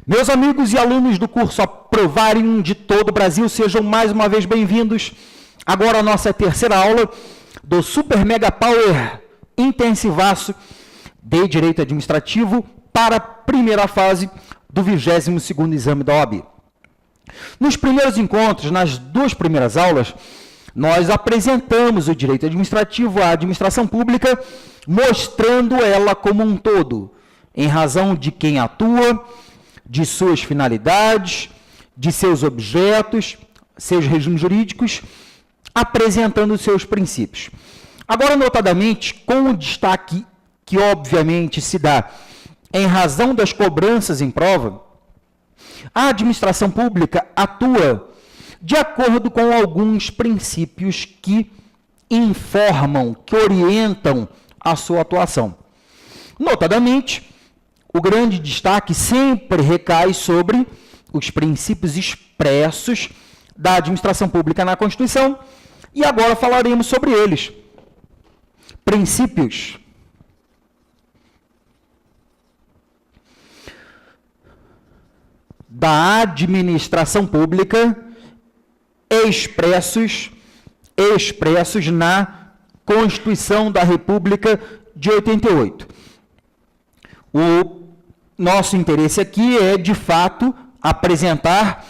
Meus amigos e alunos do curso Aprovarem de todo o Brasil, sejam mais uma vez bem-vindos. Agora a nossa terceira aula do Super Mega Power Intensivaço de Direito Administrativo para a primeira fase do 22º exame da OAB. Nos primeiros encontros, nas duas primeiras aulas, nós apresentamos o direito administrativo à administração pública, mostrando ela como um todo, em razão de quem atua, de suas finalidades, de seus objetos, seus regimes jurídicos, apresentando seus princípios. Agora, notadamente, com o destaque que obviamente se dá em razão das cobranças em prova, a administração pública atua de acordo com alguns princípios que informam, que orientam a sua atuação. Notadamente, o grande destaque sempre recai sobre os princípios expressos da administração pública na Constituição, e agora falaremos sobre eles. Princípios da administração pública expressos na Constituição da República de 88. O nosso interesse aqui é, de fato, apresentar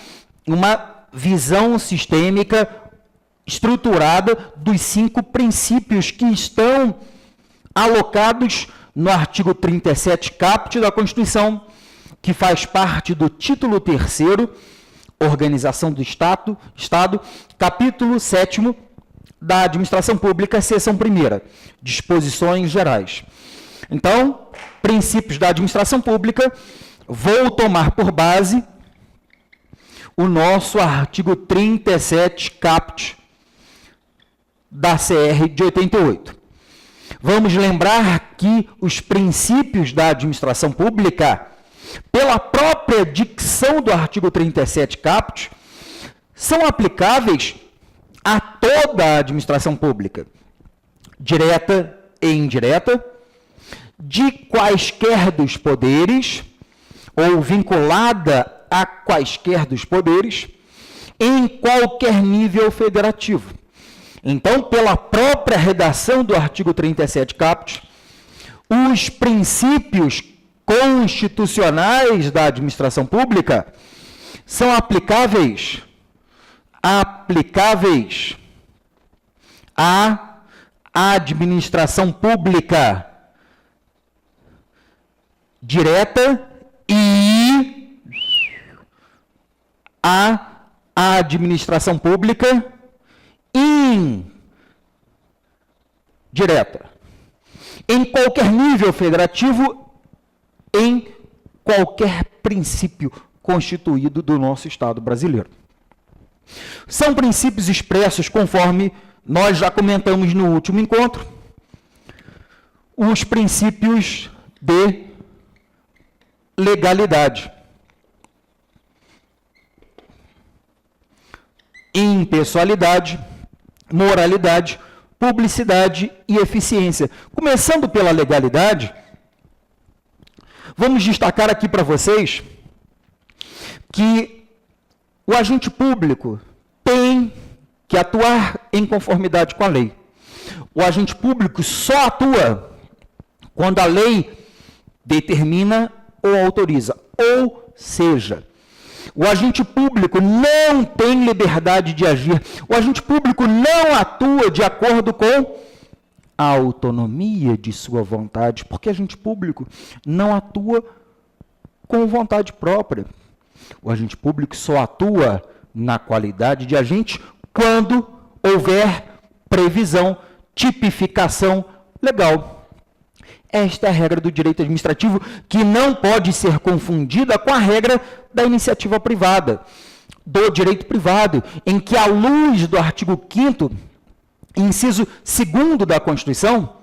uma visão sistêmica estruturada dos 5 princípios que estão alocados no artigo 37 caput da Constituição, que faz parte do título 3º, Organização do Estado, capítulo 7º da Administração Pública, seção 1ª, Disposições Gerais. Então, princípios da administração pública, vou tomar por base o nosso artigo 37 caput da CR de 88. Vamos lembrar que os princípios da administração pública, pela própria dicção do artigo 37 caput, são aplicáveis a toda a administração pública, direta e indireta, de quaisquer dos poderes, ou vinculada a quaisquer dos poderes, em qualquer nível federativo. Então, pela própria redação do artigo 37 caput, os princípios constitucionais da administração pública são aplicáveis à administração pública direta e à administração pública indireta. Em qualquer nível federativo, em qualquer princípio constituído do nosso Estado brasileiro. São princípios expressos conforme nós já comentamos no último encontro, os princípios de legalidade, impessoalidade, moralidade, publicidade e eficiência. Começando pela legalidade, vamos destacar aqui para vocês que o agente público tem que atuar em conformidade com a lei. O agente público só atua quando a lei determina ou autoriza. Ou seja, o agente público não tem liberdade de agir. O agente público não atua de acordo com a autonomia de sua vontade, porque agente público não atua com vontade própria. O agente público só atua na qualidade de agente quando houver previsão, tipificação legal. Esta é a regra do direito administrativo, que não pode ser confundida com a regra da iniciativa privada, do direito privado, em que, à luz do artigo 5º, inciso 2º da Constituição,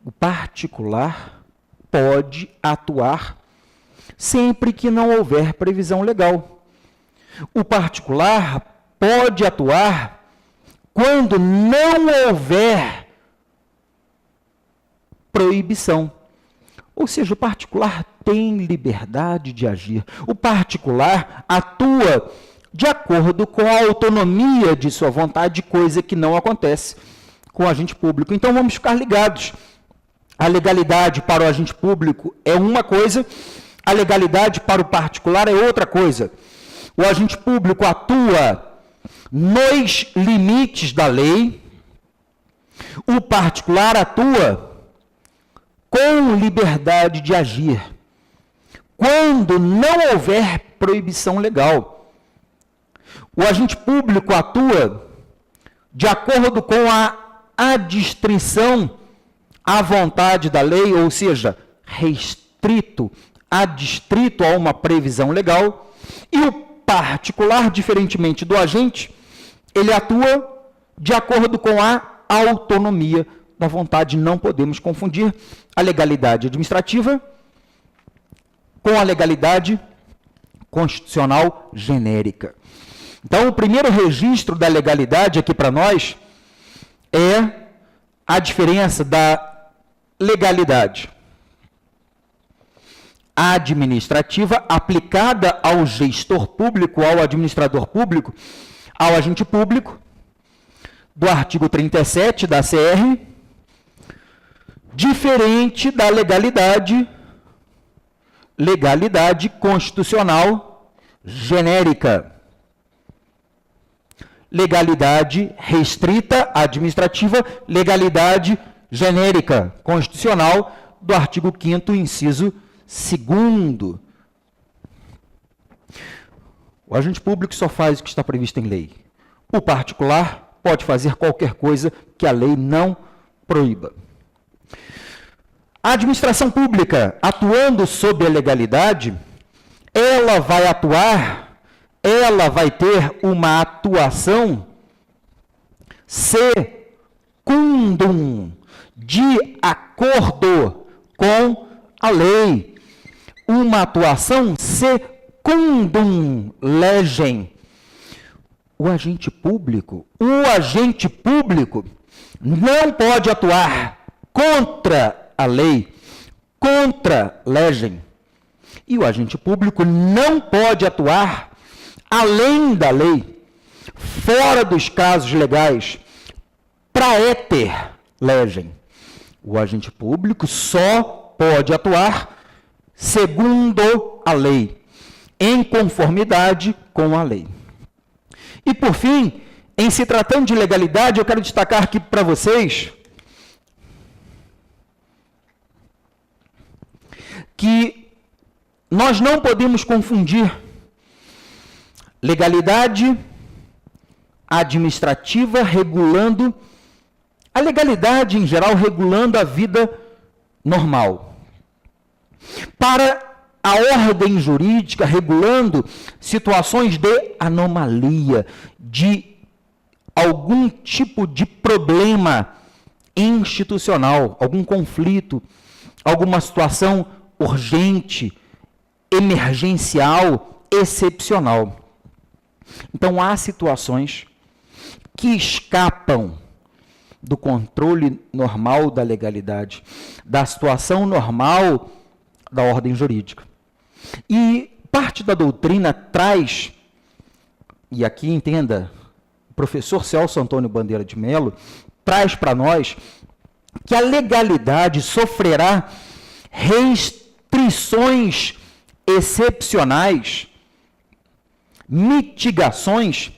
o particular pode atuar sempre que não houver previsão legal. O particular pode atuar quando não houver proibição. Ou seja, o particular tem liberdade de agir. O particular atua de acordo com a autonomia de sua vontade, coisa que não acontece com o agente público. Então, vamos ficar ligados. A legalidade para o agente público é uma coisa, a legalidade para o particular é outra coisa. O agente público atua nos limites da lei, o particular atua com liberdade de agir, quando não houver proibição legal. O agente público atua de acordo com a adstrição à vontade da lei, ou seja, restrito, adstrito a uma previsão legal, e o particular, diferentemente do agente, ele atua de acordo com a autonomia da vontade. Não podemos confundir a legalidade administrativa com a legalidade constitucional genérica. Então, o primeiro registro da legalidade aqui para nós é a diferença da legalidade administrativa aplicada ao gestor público, ao administrador público, ao agente público, do artigo 37 da CR, diferente da legalidade constitucional genérica. Legalidade restrita administrativa, legalidade genérica constitucional do artigo 5º, inciso 2º. O agente público só faz o que está previsto em lei. O particular pode fazer qualquer coisa que a lei não proíba. A administração pública, atuando sob a legalidade, ela vai ter uma atuação secundum, de acordo com a lei. Uma atuação secundum legem. O agente público não pode atuar contra a lei, contra legem. E o agente público não pode atuar além da lei, fora dos casos legais, praeter legem. O agente público só pode atuar segundo a lei, em conformidade com a lei. E, por fim, em se tratando de legalidade, eu quero destacar aqui para vocês que nós não podemos confundir legalidade administrativa regulando, a legalidade em geral regulando a vida normal. Para a ordem jurídica regulando situações de anomalia, de algum tipo de problema institucional, algum conflito, alguma situação urgente, emergencial, excepcional. Então, há situações que escapam do controle normal da legalidade, da situação normal da ordem jurídica. E parte da doutrina traz, e aqui entenda, o professor Celso Antônio Bandeira de Mello traz para nós que a legalidade sofrerá restrições excepcionais, mitigações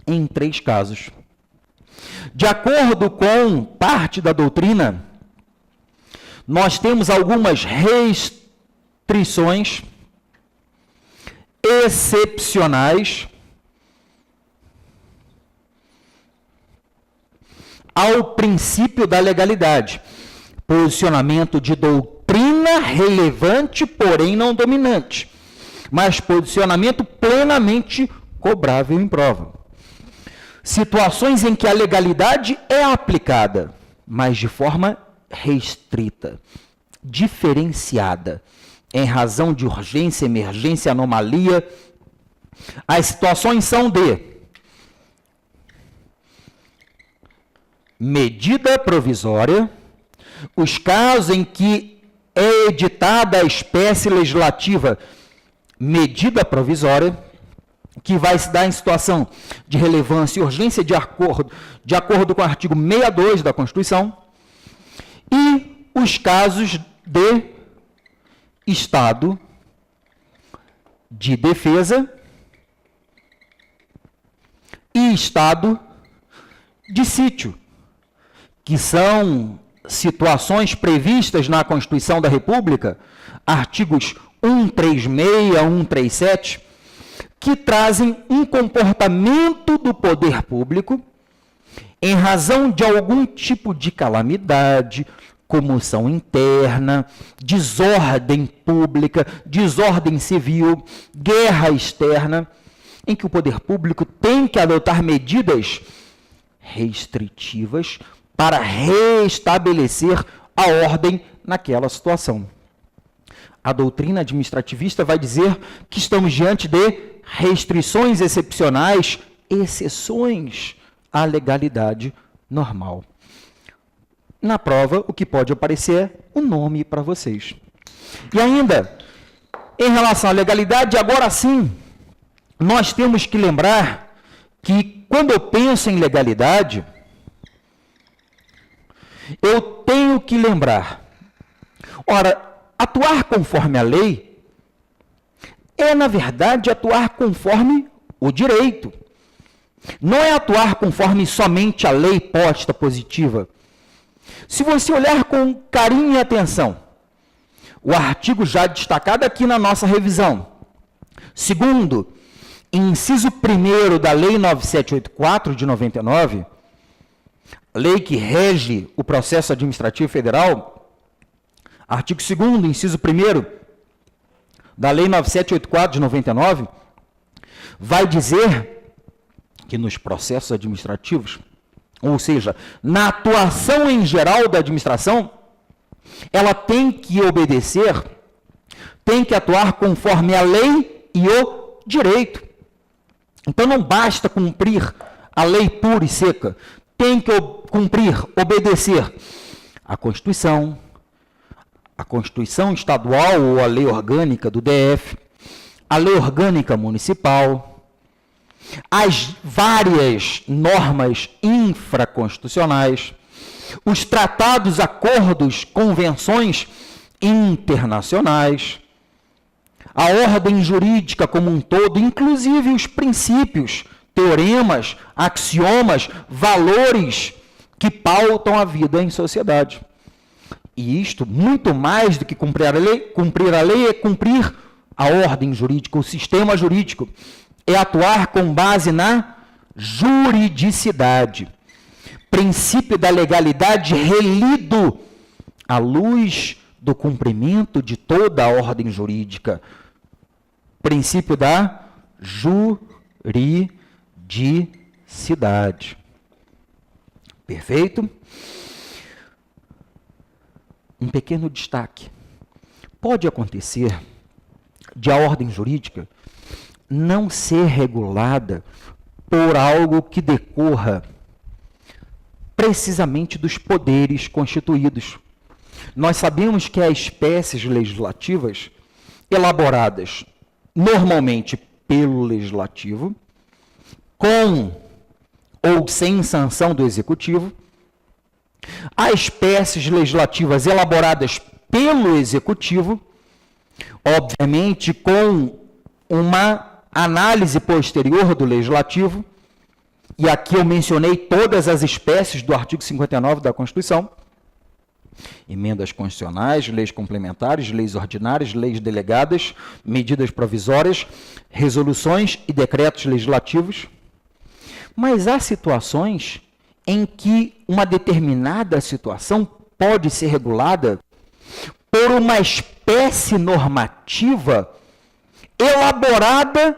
em 3 casos. De acordo com parte da doutrina, nós temos algumas restrições excepcionais ao princípio da legalidade. Posicionamento de doutrina relevante, porém não dominante, mas posicionamento plenamente cobrável em prova. Situações em que a legalidade é aplicada, mas de forma restrita, diferenciada, em razão de urgência, emergência, anomalia. As situações são de medida provisória, os casos em que é editada a espécie legislativa medida provisória, que vai se dar em situação de relevância e urgência de acordo com o artigo 62 da Constituição, e os casos de estado de defesa e estado de sítio, que são situações previstas na Constituição da República, artigos 136, 137, que trazem um comportamento do poder público em razão de algum tipo de calamidade, comoção interna, desordem pública, desordem civil, guerra externa, em que o poder público tem que adotar medidas restritivas para restabelecer a ordem naquela situação. A doutrina administrativista vai dizer que estamos diante de restrições excepcionais, exceções à legalidade normal. Na prova, o que pode aparecer é o nome para vocês. E ainda, em relação à legalidade, agora sim, nós temos que lembrar que quando eu penso em legalidade, eu tenho que lembrar, ora, atuar conforme a lei é, na verdade, atuar conforme o direito. Não é atuar conforme somente a lei posta positiva. Se você olhar com carinho e atenção, o artigo já destacado aqui na nossa revisão, segundo, inciso 1º da Lei 9784 de 99, lei que rege o processo administrativo federal, artigo 2º, inciso 1º da Lei 9784 de 99, vai dizer que nos processos administrativos, ou seja, na atuação em geral da administração, ela tem que obedecer, tem que atuar conforme a lei e o direito. Então não basta cumprir a lei pura e seca, tem que cumprir, obedecer a Constituição estadual ou a lei orgânica do DF, a lei orgânica municipal, as várias normas infraconstitucionais, os tratados, acordos, convenções internacionais, a ordem jurídica como um todo, inclusive os princípios, teoremas, axiomas, valores que pautam a vida em sociedade. E isto, muito mais do que cumprir a lei é cumprir a ordem jurídica, o sistema jurídico, é atuar com base na juridicidade. Princípio da legalidade relido à luz do cumprimento de toda a ordem jurídica. Princípio da juridicidade. Perfeito? Um pequeno destaque. Pode acontecer de a ordem jurídica não ser regulada por algo que decorra precisamente dos poderes constituídos. Nós sabemos que há espécies legislativas elaboradas normalmente pelo legislativo, com ou sem sanção do executivo. Há espécies legislativas elaboradas pelo executivo, obviamente com uma análise posterior do legislativo, e aqui eu mencionei todas as espécies do artigo 59 da Constituição, emendas constitucionais, leis complementares, leis ordinárias, leis delegadas, medidas provisórias, resoluções e decretos legislativos. Mas há situações em que uma determinada situação pode ser regulada por uma espécie normativa elaborada,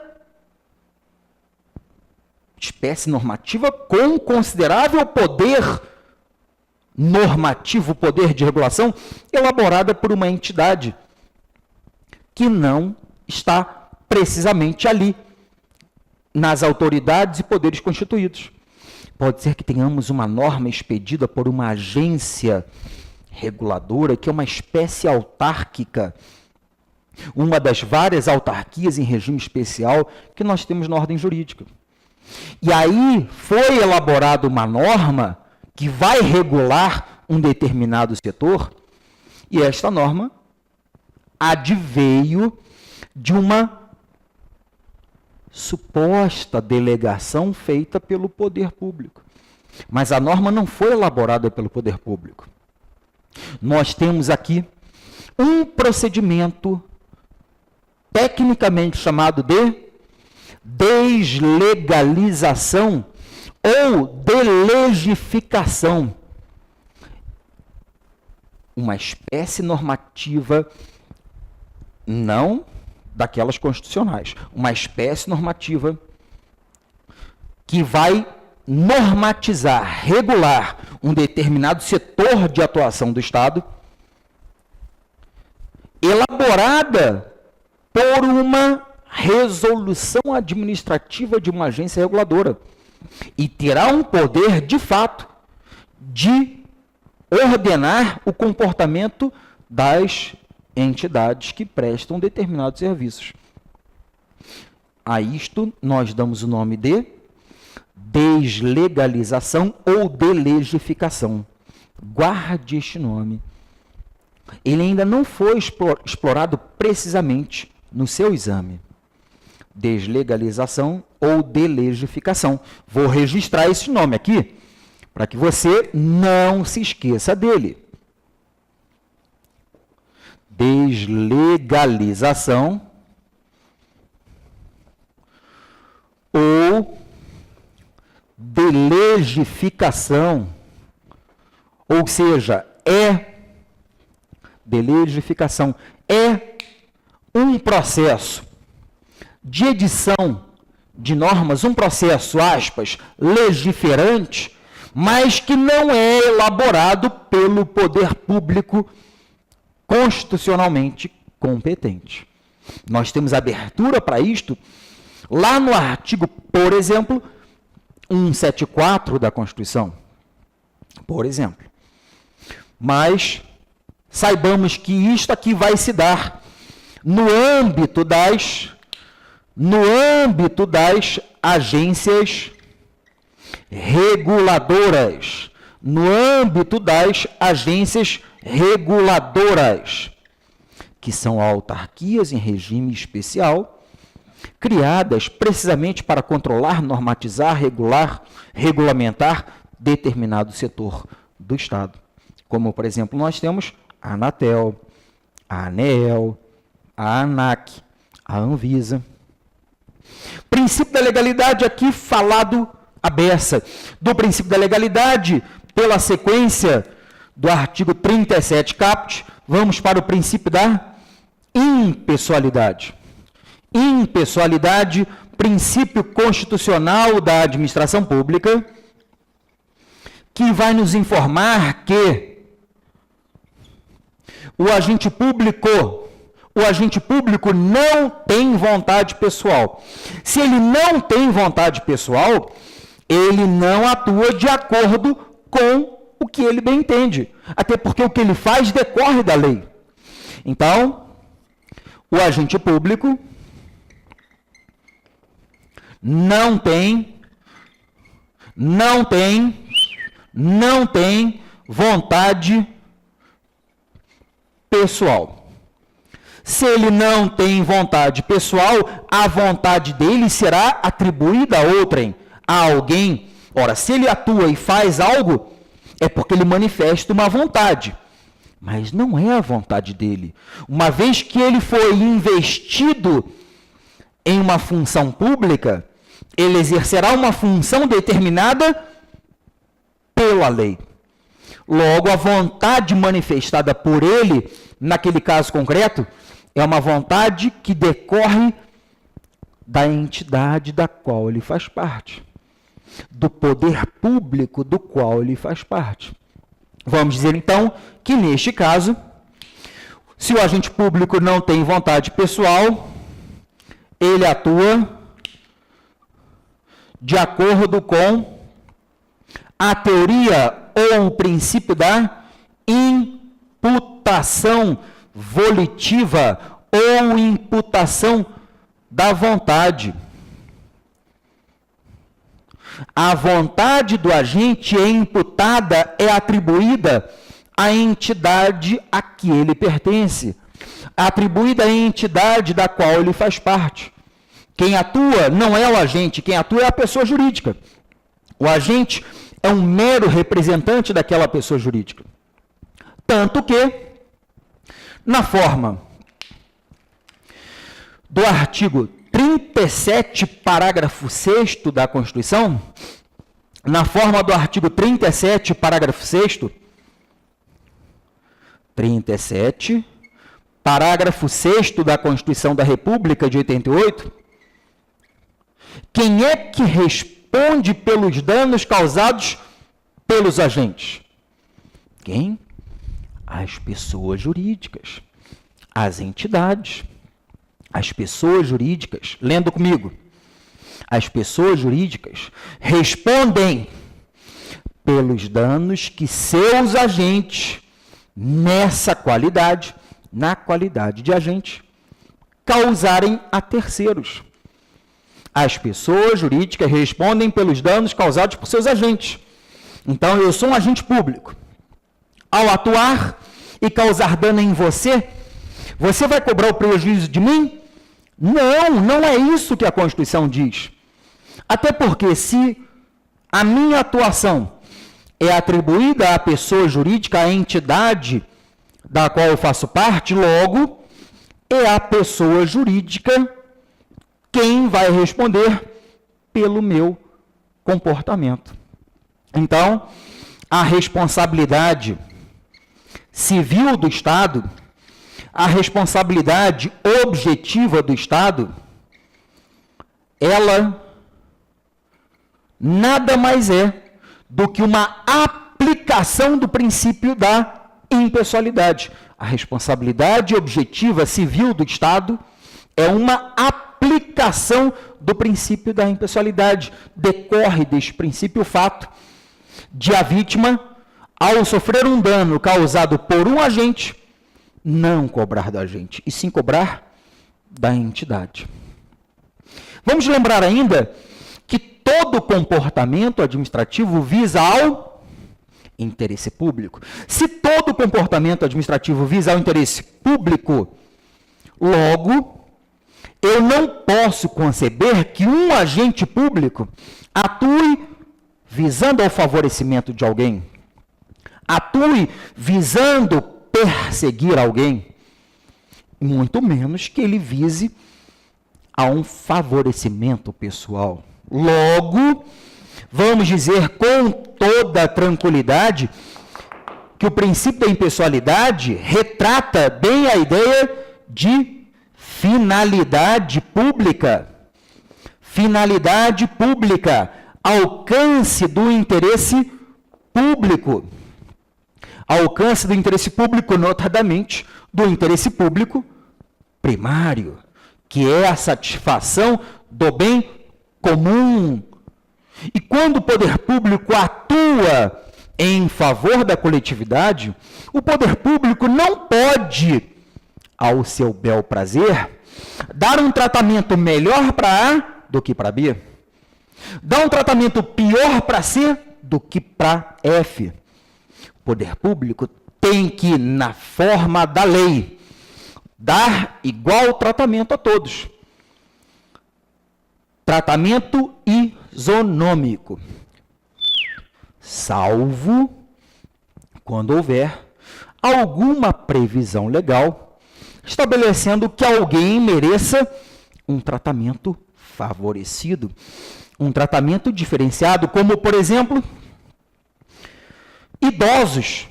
espécie normativa com considerável poder normativo, poder de regulação, elaborada por uma entidade que não está precisamente ali, nas autoridades e poderes constituídos. Pode ser que tenhamos uma norma expedida por uma agência reguladora, que é uma espécie autárquica, uma das várias autarquias em regime especial que nós temos na ordem jurídica. E aí foi elaborada uma norma que vai regular um determinado setor, e esta norma adveio de uma suposta delegação feita pelo poder público. Mas a norma não foi elaborada pelo poder público. Nós temos aqui um procedimento tecnicamente chamado de deslegalização ou delegificação. Uma espécie normativa, não daquelas constitucionais, uma espécie normativa que vai normatizar, regular um determinado setor de atuação do Estado, elaborada por uma resolução administrativa de uma agência reguladora, e terá um poder, de fato, de ordenar o comportamento das entidades que prestam determinados serviços. A isto nós damos o nome de deslegalização ou delegificação. Guarde este nome. Ele ainda não foi explorado precisamente no seu exame. Deslegalização ou delegificação. Vou registrar esse nome aqui, para que você não se esqueça dele. Deslegalização ou delegificação, ou seja, delegificação é um processo de edição de normas, um processo, aspas, legiferante, mas que não é elaborado pelo poder público constitucionalmente competente. Nós temos abertura para isto lá no artigo, por exemplo, 174 da Constituição, por exemplo. Mas saibamos que isto aqui vai se dar no âmbito das agências reguladoras, no âmbito das agências reguladoras, que são autarquias em regime especial, criadas precisamente para controlar, normatizar, regulamentar determinado setor do Estado. Como, por exemplo, nós temos a Anatel, a ANEEL, a ANAC, a Anvisa. Princípio da legalidade aqui falado à beça. Do princípio da legalidade, pela sequência do artigo 37 caput, vamos para o princípio da impessoalidade. Impessoalidade, princípio constitucional da administração pública, que vai nos informar que o agente público não tem vontade pessoal. Se ele não tem vontade pessoal, ele não atua de acordo com o que ele bem entende. Até porque o que ele faz decorre da lei. Então, o agente público não tem vontade pessoal. Se ele não tem vontade pessoal, a vontade dele será atribuída a outrem, a alguém. Ora, se ele atua e faz algo, é porque ele manifesta uma vontade. Mas não é a vontade dele. Uma vez que ele foi investido em uma função pública, ele exercerá uma função determinada pela lei. Logo, a vontade manifestada por ele, naquele caso concreto, é uma vontade que decorre da entidade da qual ele faz parte, do poder público do qual ele faz parte. Vamos dizer, então, que neste caso, se o agente público não tem vontade pessoal, ele atua de acordo com a teoria ou o princípio da impessoalidade. imputação volitiva ou imputação da vontade. A vontade do agente é imputada, é atribuída à entidade a que ele pertence, atribuída à entidade da qual ele faz parte. Quem atua não é o agente, quem atua é a pessoa jurídica. O agente é um mero representante daquela pessoa jurídica. Tanto que, na forma do artigo 37, parágrafo 6º da Constituição, na forma do artigo 37, parágrafo 6º, 37, parágrafo 6º da Constituição da República de 88, quem é que responde pelos danos causados pelos agentes? Quem? As pessoas jurídicas, as entidades. As pessoas jurídicas, lendo comigo, as pessoas jurídicas respondem pelos danos que seus agentes, nessa qualidade, na qualidade de agente, causarem a terceiros. As pessoas jurídicas respondem pelos danos causados por seus agentes. Então, eu sou um agente público. Ao atuar e causar dano em você, você vai cobrar o prejuízo de mim? Não, não é isso que a Constituição diz. Até porque se a minha atuação é atribuída à pessoa jurídica, à entidade da qual eu faço parte, logo, é a pessoa jurídica quem vai responder pelo meu comportamento. Então, a responsabilidade civil do Estado, a responsabilidade objetiva do Estado, ela nada mais é do que uma aplicação do princípio da impessoalidade. A responsabilidade objetiva civil do Estado é uma aplicação do princípio da impessoalidade. Decorre deste princípio o fato de a vítima, ao sofrer um dano causado por um agente, não cobrar do agente, e sim cobrar da entidade. Vamos lembrar ainda que todo comportamento administrativo visa ao interesse público. Se todo comportamento administrativo visa ao interesse público, logo, eu não posso conceber que um agente público atue visando ao favorecimento de alguém, atue visando perseguir alguém, muito menos que ele vise a um favorecimento pessoal. Logo, vamos dizer com toda tranquilidade que o princípio da impessoalidade retrata bem a ideia de finalidade pública. Finalidade pública, alcance do interesse público. Alcance do interesse público, notadamente, do interesse público primário, que é a satisfação do bem comum. E quando o poder público atua em favor da coletividade, o poder público não pode, ao seu bel prazer, dar um tratamento melhor para A do que para B, dar um tratamento pior para C do que para F. O poder público tem que, na forma da lei, dar igual tratamento a todos. Tratamento isonômico, salvo quando houver alguma previsão legal estabelecendo que alguém mereça um tratamento favorecido, um tratamento diferenciado, como, por exemplo, idosos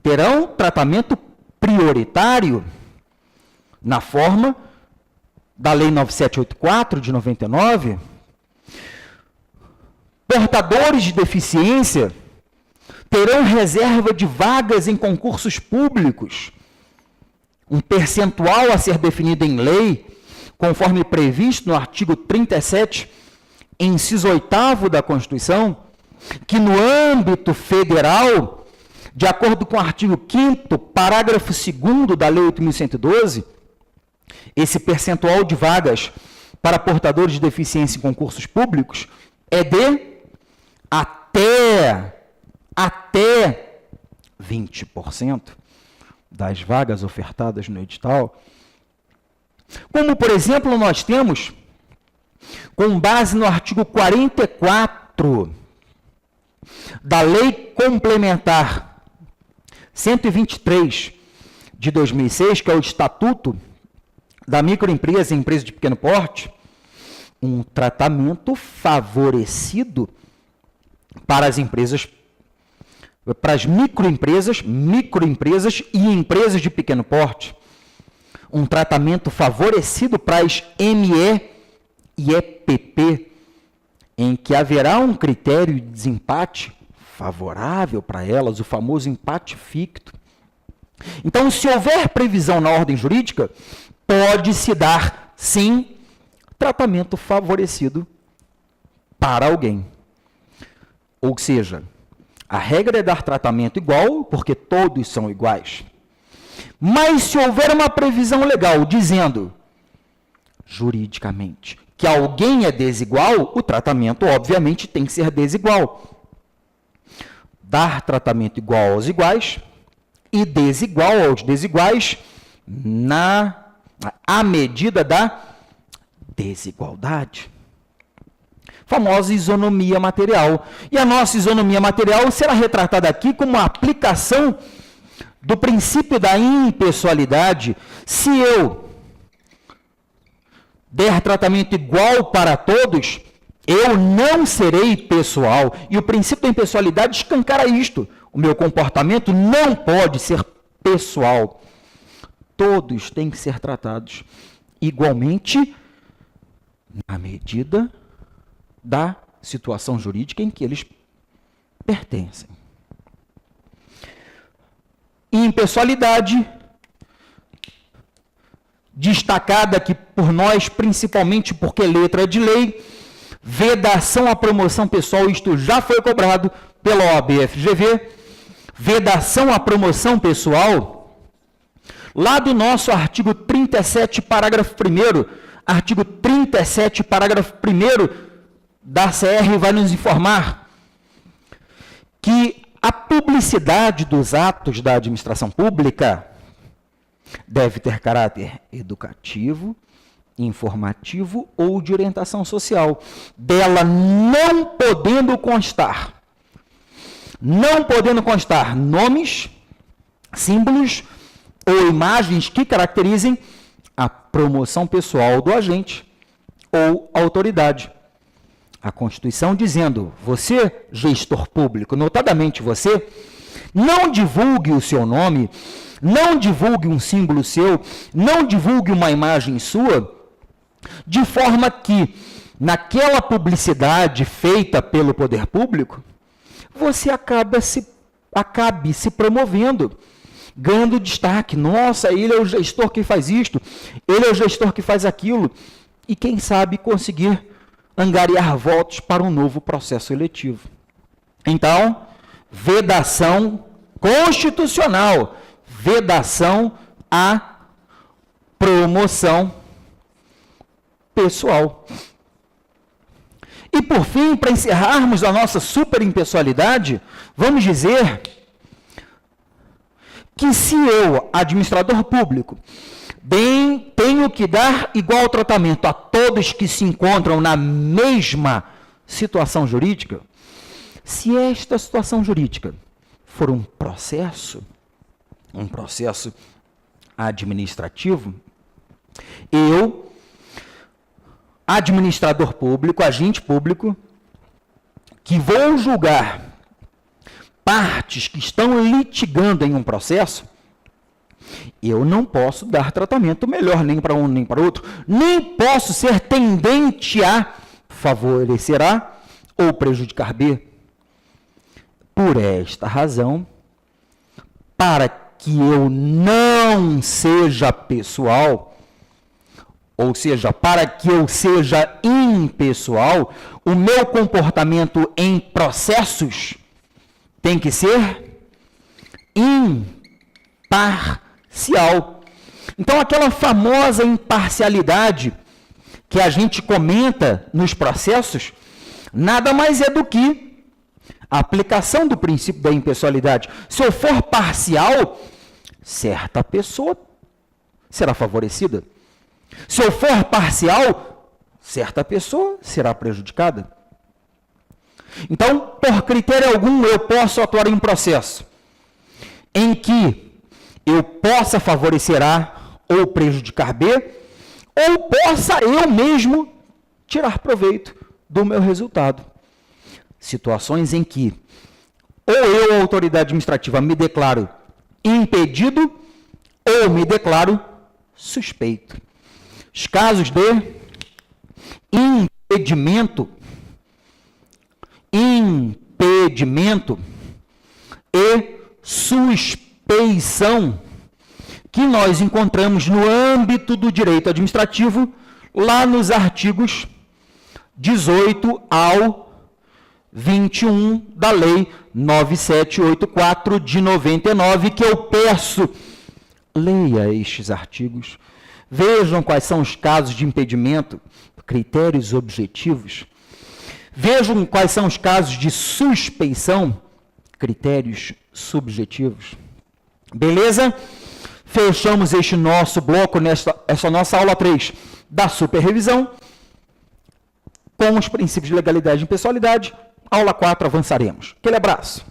terão tratamento prioritário na forma da Lei 9784 de 99. Portadores de deficiência terão reserva de vagas em concursos públicos, um percentual a ser definido em lei, conforme previsto no artigo 37, inciso 8º da Constituição, que no âmbito federal De acordo com o artigo 5º, parágrafo 2º da Lei 8.112, esse percentual de vagas para portadores de deficiência em concursos públicos é de até 20% das vagas ofertadas no edital. Como, por exemplo, nós temos, com base no artigo 44 da Lei Complementar 123 de 2006, que é o Estatuto da Microempresa e Empresa de Pequeno Porte, um tratamento favorecido para as empresas, para as microempresas e empresas de pequeno porte, um tratamento favorecido para as ME e EPP, em que haverá um critério de desempate favorável para elas, o famoso empate ficto. Então, se houver previsão na ordem jurídica, pode-se dar, sim, tratamento favorecido para alguém. Ou seja, a regra é dar tratamento igual, porque todos são iguais. Mas se houver uma previsão legal dizendo, juridicamente, que alguém é desigual, o tratamento, obviamente, tem que ser desigual. Dar tratamento igual aos iguais e desigual aos desiguais à medida da desigualdade. Famosa isonomia material. E a nossa isonomia material será retratada aqui como uma aplicação do princípio da impessoalidade. Se eu der tratamento igual para todos, eu não serei pessoal. E o princípio da impessoalidade escancara isto. O meu comportamento não pode ser pessoal. Todos têm que ser tratados igualmente na medida da situação jurídica em que eles pertencem. Impessoalidade, destacada aqui por nós, principalmente porque letra de lei, vedação à promoção pessoal, isto já foi cobrado pela OAB-FGV, vedação à promoção pessoal, lá do nosso artigo 37, parágrafo 1º, artigo 37, parágrafo 1º da CR vai nos informar que a publicidade dos atos da administração pública deve ter caráter educativo, informativo ou de orientação social, dela não podendo constar nomes, símbolos ou imagens que caracterizem a promoção pessoal do agente ou autoridade. A Constituição dizendo, você, gestor público, notadamente você, não divulgue o seu nome, não divulgue um símbolo seu, não divulgue uma imagem sua, de forma que, naquela publicidade feita pelo poder público, você acabe se promovendo, ganhando destaque. Nossa, ele é o gestor que faz isto, ele é o gestor que faz aquilo, e quem sabe conseguir angariar votos para um novo processo eletivo. Então, vedação constitucional, vedação à promoção pessoal. E por fim, para encerrarmos a nossa superimpessoalidade, vamos dizer que se eu, administrador público, tenho que dar igual tratamento a todos que se encontram na mesma situação jurídica, se esta situação jurídica for um processo administrativo, eu, administrador público, agente público, que vou julgar partes que estão litigando em um processo, eu não posso dar tratamento melhor nem para um nem para outro, nem posso ser tendente a favorecer A ou prejudicar B. Por esta razão, para que eu não seja pessoal, ou seja, para que eu seja impessoal, o meu comportamento em processos tem que ser imparcial. Então, aquela famosa imparcialidade que a gente comenta nos processos, nada mais é do que a aplicação do princípio da impessoalidade. Se eu for parcial, certa pessoa será favorecida. Se eu for parcial, certa pessoa será prejudicada. Então, por critério algum, eu posso atuar em um processo em que eu possa favorecer A ou prejudicar B, ou possa eu mesmo tirar proveito do meu resultado. Situações em que ou eu, autoridade administrativa, me declaro impedido ou me declaro suspeito. Os casos de impedimento e suspeição que nós encontramos no âmbito do direito administrativo, lá nos artigos 18 ao 21 da Lei 9784 de 99, que eu peço, leia estes artigos, vejam quais são os casos de impedimento, critérios objetivos, vejam quais são os casos de suspeição, critérios subjetivos. Beleza? Fechamos este nosso bloco, essa nossa aula 3 da superrevisão, com os princípios de legalidade e impessoalidade. Aula 4, avançaremos. Aquele abraço.